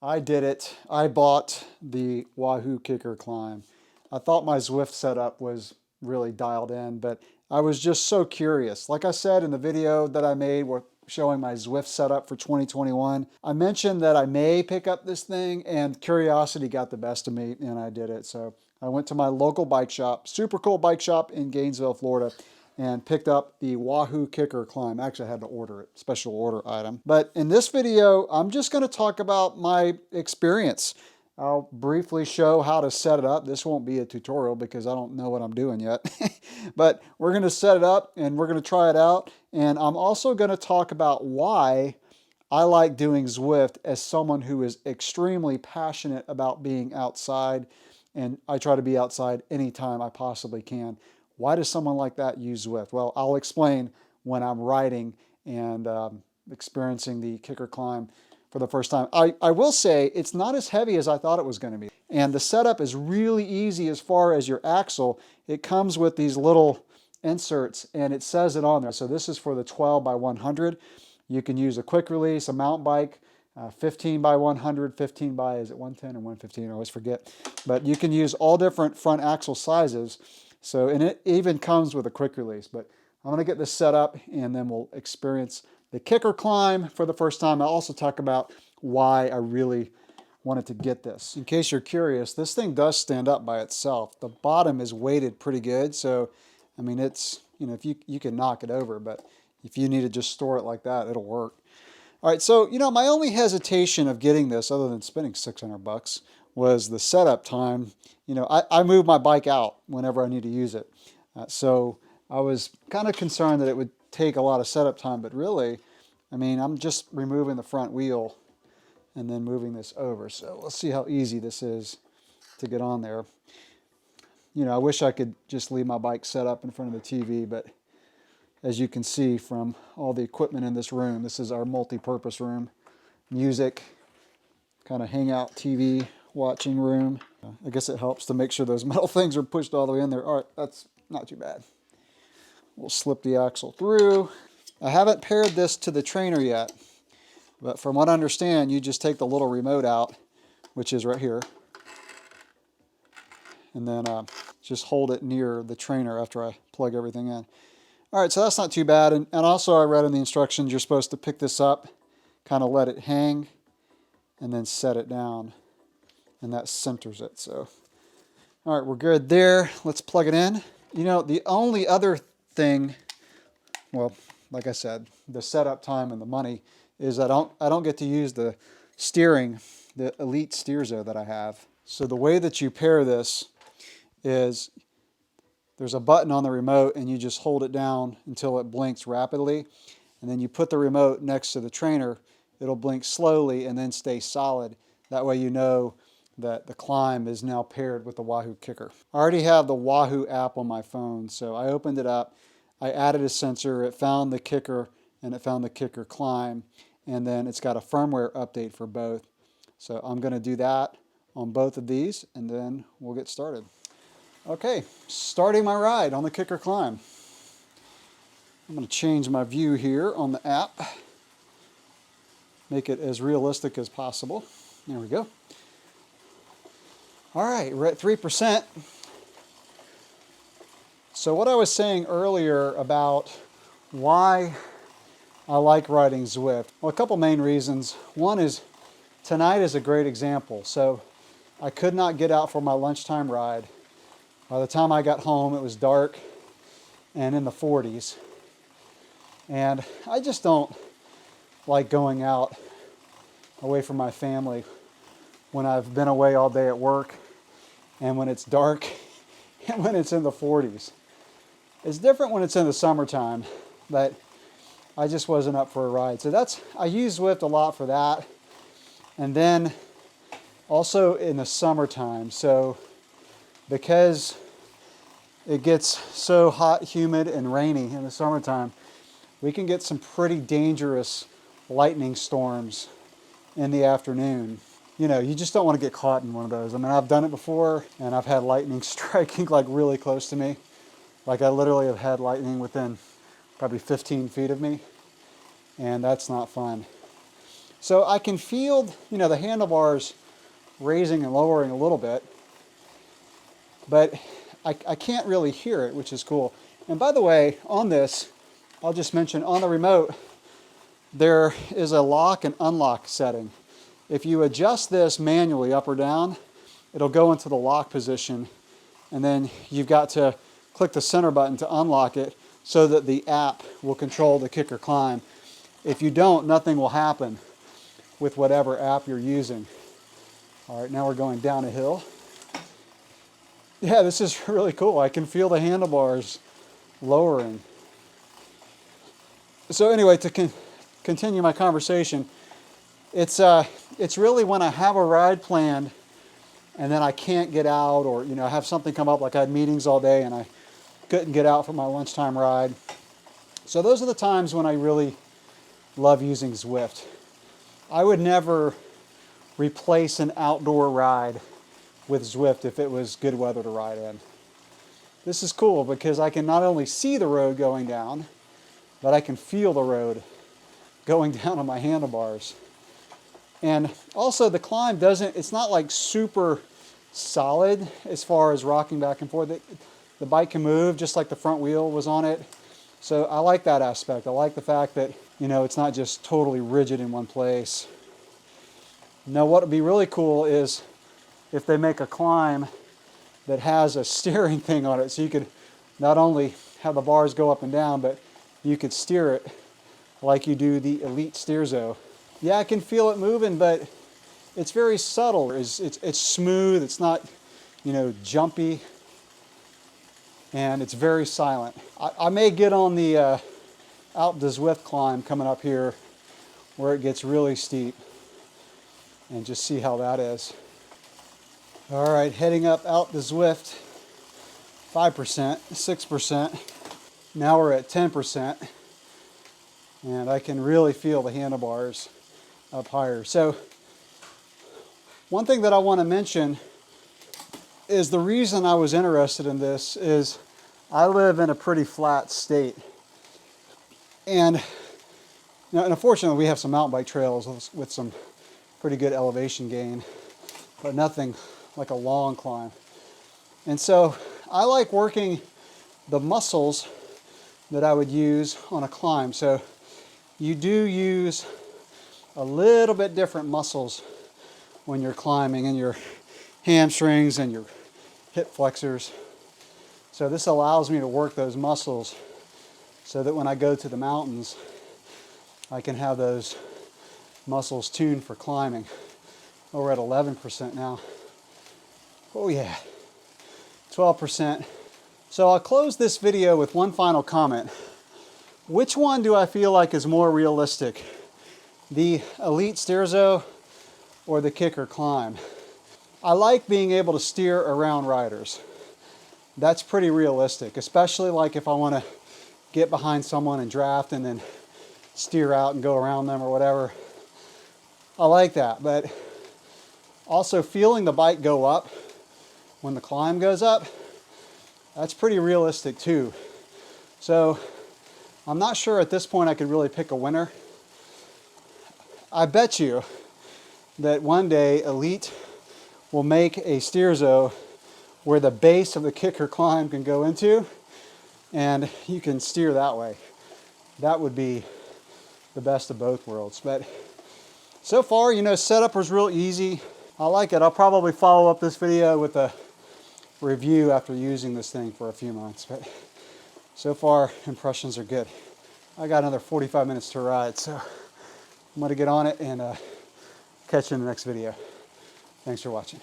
I did it. I bought the Wahoo Kickr Climb. I thought my Zwift setup was really dialed in, but I was just so curious. Like I said in the video that I made showing my Zwift setup for 2021, I mentioned that I may pick up this thing, and curiosity got the best of me and I did it. So I went to my local bike shop, super cool bike shop in Gainesville, Florida, and picked up the Wahoo Kickr Climb. Actually, I had to order it, special order item. But in this video, I'm just going to talk about my experience. I'll briefly show how to set it up. This won't be a tutorial because I don't know what I'm doing yet. But we're going to set it up and we're going to try it out. And I'm also going to talk about why I like doing Zwift as someone who is extremely passionate about being outside. And I try to be outside anytime I possibly can. Why does someone like that use Zwift? Well, I'll explain when I'm riding and experiencing the Kickr Climb for the first time. I will say it's not as heavy as I thought it was going to be. And the setup is really easy as far as your axle. It comes with these little inserts and it says it on there. So this is for the 12 by 100. You can use a quick release, a mountain bike, 15 by 100, 15 by, is it 110 or 115? I always forget. But you can use all different front axle sizes. So, and it even comes with a quick release, but I'm going to get this set up and then we'll experience the Kickr Climb for the first time. I'll also talk about why I really wanted to get this. In case you're curious, this thing does stand up by itself. The bottom is weighted pretty good. So, I mean, it's, you know, if you can knock it over, but if you need to just store it like that, it'll work. All right, so, you know, my only hesitation of getting this, other than spending $600, was the setup time. You know, I move my bike out whenever I need to use it. So I was kind of concerned that it would take a lot of setup time, but really, I mean, I'm just removing the front wheel and then moving this over. So let's see how easy this is to get on there. You know, I wish I could just leave my bike set up in front of the TV, but as you can see from all the equipment in this room, this is our multi-purpose room. Music, kind of hangout TV watching room. I guess it helps to make sure those metal things are pushed all the way in there. All right, that's not too bad. We'll slip the axle through. I haven't paired this to the trainer yet, but from what I understand, you just take the little remote out, which is right here, and then just hold it near the trainer after I plug everything in. All right, so that's not too bad. And also I read in the instructions, you're supposed to pick this up, kind of let it hang, and then set it down. And that centers it. So, all right, we're good there. Let's plug it in. You know, the only other thing, well, like I said, the setup time and the money, is I don't get to use the steering, the Elite Steerzo that I have. So the way that you pair this is there's a button on the remote and you just hold it down until it blinks rapidly. And then you put the remote next to the trainer. It'll blink slowly and then stay solid. That way you know that the climb is now paired with the Wahoo Kickr. I already have the Wahoo app on my phone, so I opened it up. I added a sensor. It found the Kickr and it found the Kickr Climb. And then it's got a firmware update for both. So I'm going to do that on both of these and then we'll get started. Okay, starting my ride on the Kickr Climb. I'm going to change my view here on the app. Make it as realistic as possible. There we go. All right, we're at 3%. So what I was saying earlier about why I like riding Zwift, well, a couple main reasons. One is tonight is a great example. So I could not get out for my lunchtime ride. By the time I got home, it was dark and in the 40s. And I just don't like going out away from my family when I've been away all day at work and when it's dark and when it's in the 40s. It's different when it's in the summertime, but I just wasn't up for a ride. So I use Zwift a lot for that. And then also in the summertime. So because it gets so hot, humid, and rainy in the summertime, we can get some pretty dangerous lightning storms in the afternoon. You know, you just don't want to get caught in one of those. I mean, I've done it before, and I've had lightning striking like really close to me. Like I literally have had lightning within probably 15 feet of me, and that's not fun. So I can feel, you know, the handlebars raising and lowering a little bit, but I can't really hear it, which is cool. And by the way, on this, I'll just mention on the remote, there is a lock and unlock setting. If you adjust this manually up or down, it'll go into the lock position, and then you've got to click the center button to unlock it so that the app will control the Kickr Climb. If you don't, nothing will happen with whatever app you're using. All right, now we're going down a hill. Yeah, this is really cool. I can feel the handlebars lowering. So anyway, to continue my conversation, it's really when I have a ride planned and then I can't get out, or you know, I have something come up, like I had meetings all day and I couldn't get out for my lunchtime ride. So those are the times when I really love using Zwift. I would never replace an outdoor ride with Zwift if it was good weather to ride in. This is cool because I can not only see the road going down, but I can feel the road going down on my handlebars. And also the climb it's not like super solid as far as rocking back and forth. The bike can move just like the front wheel was on it. So I like that aspect. I like the fact that, you know, it's not just totally rigid in one place. Now what would be really cool is if they make a climb that has a steering thing on it, so you could not only have the bars go up and down, but you could steer it like you do the Elite Steerzo. Yeah, I can feel it moving, but it's very subtle. It's smooth, it's not, you know, jumpy, and it's very silent. I may get on the out the Zwift climb coming up here where it gets really steep and just see how that is. All right, heading up out the Zwift, 5%, 6%. Now we're at 10%, and I can really feel the handlebars up higher. So one thing that I want to mention is the reason I was interested in this is I live in a pretty flat state. And unfortunately, we have some mountain bike trails with some pretty good elevation gain, but nothing like a long climb. And so I like working the muscles that I would use on a climb. So you do use a little bit different muscles when you're climbing, in your hamstrings and your hip flexors. So this allows me to work those muscles so that when I go to the mountains, I can have those muscles tuned for climbing. Oh, we're at 11% now. Oh yeah, 12%. So I'll close this video with one final comment. Which one do I feel like is more realistic? The Elite Steerzo or the Kickr Climb? I like being able to steer around riders. That's pretty realistic, especially like if I want to get behind someone and draft and then steer out and go around them or whatever. I like that, but also feeling the bike go up when the climb goes up, that's pretty realistic too. So I'm not sure at this point I could really pick a winner. I bet you that one day Elite will make a Steerzo where the base of the Kickr Climb can go into and you can steer that way. That would be the best of both worlds. But so far, you know, setup was real easy. I like it. I'll probably follow up this video with a review after using this thing for a few months. But so far, impressions are good. I got another 45 minutes to ride, so I'm going to get on it and catch you in the next video. Thanks for watching.